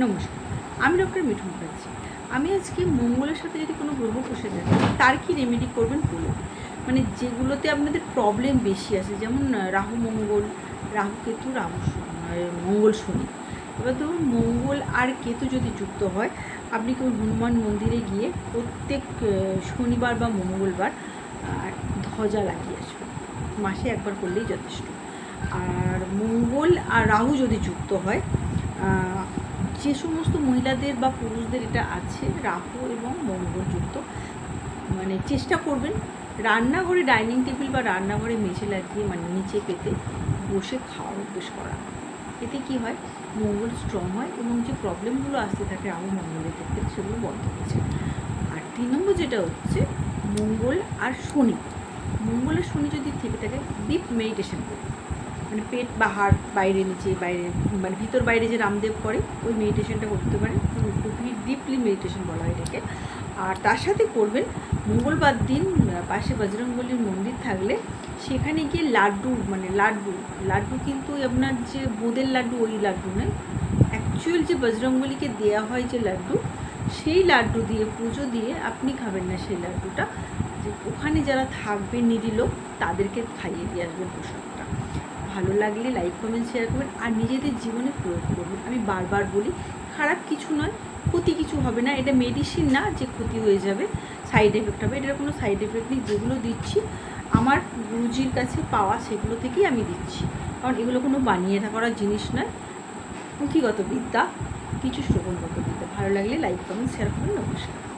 নমস্কার, আমি ডক্টর মিঠু মুখার্জি। আমি আজকে মঙ্গলের সাথে যদি কোনো গ্রহ বসে থাকে তার কি রেমেডি করবেন বলুন। মানে যেগুলোতে আপনাদের প্রবলেম বেশি আছে, যেমন রাহু মঙ্গল, রাহু কেতু, মঙ্গল শনি। এবার ধরুন মঙ্গল আর কেতু যদি যুক্ত হয়, আপনি কেউ হনুমান মন্দিরে গিয়ে প্রত্যেক শনিবার বা মঙ্গলবার ধ্বজা লাগিয়ে আসবেন। মাসে একবার করলেই যথেষ্ট। আর মঙ্গল আর রাহু যদি যুক্ত হয়, যে সমস্ত মহিলাদের বা পুরুষদের এটা আছে রাহু এবং মঙ্গলযুক্ত, মানে চেষ্টা করবেন রান্নাঘরে ডাইনিং টেবিল বা রান্নাঘরে মেঝে লাগিয়ে, মানে নিচে পেতে বসে খাওয়ার অভ্যেস করা। এতে কি হয়, মঙ্গল স্ট্রং হয় এবং যে প্রবলেমগুলো আসতে থাকে রাহু মঙ্গলের ক্ষেত্রে সেগুলো বন্ধ হয়ে যায়। আর 3 নম্বর যেটা হচ্ছে মঙ্গল আর শনি। মঙ্গল আর শনি যদি থেকে থাকে, ডিপ মেডিটেশন করুন। মানে পেট বা হাড় বাইরে নিচে বাইরে, মানে ভিতর বাইরে যে রামদেব করে ওই মেডিটেশনটা করতে পারেন। খুবই ডিপলি মেডিটেশন বলা হয় এটাকে। আর তার সাথে করবেন মঙ্গলবার দিন পাশে বজরংবলীর মন্দির থাকলে সেখানে গিয়ে লাড্ডু, মানে লাড্ডু কিন্তু আপনার যে বোঁদের লাড্ডু ওই লাড্ডু নয়, অ্যাকচুয়াল যে বজরংবলীকে দেওয়া হয় যে লাড্ডু, সেই লাড্ডু দিয়ে পুজো দিয়ে আপনি খাবেন না সেই লাড্ডুটা, যে ওখানে যারা থাকবে নিরী লোক তাদেরকে খাইয়ে দিয়ে আসবেন প্রসাদটা। ভালো লাগলে লাইক কমেন্ট শেয়ার করবেন আর নিজেদের জীবনে প্রয়োগ করবেন। আমি বারবার বলি, খারাপ কিছু নয়, ক্ষতি কিছু হবে না। এটা মেডিসিন না যে ক্ষতি হয়ে যাবে, সাইড এফেক্ট হবে, এটার কোনো সাইড এফেক্ট নেই। যেগুলো দিচ্ছি আমার গুরুজির কাছে পাওয়া, সেগুলো থেকেই আমি দিচ্ছি। কারণ এগুলো কোনো বানিয়ে করার জিনিস নয়, পুঁথিগত বিদ্যা, কিছু শ্রবণগত বিদ্যা। ভালো লাগলে লাইক কমেন্ট শেয়ার করবেন। নমস্কার।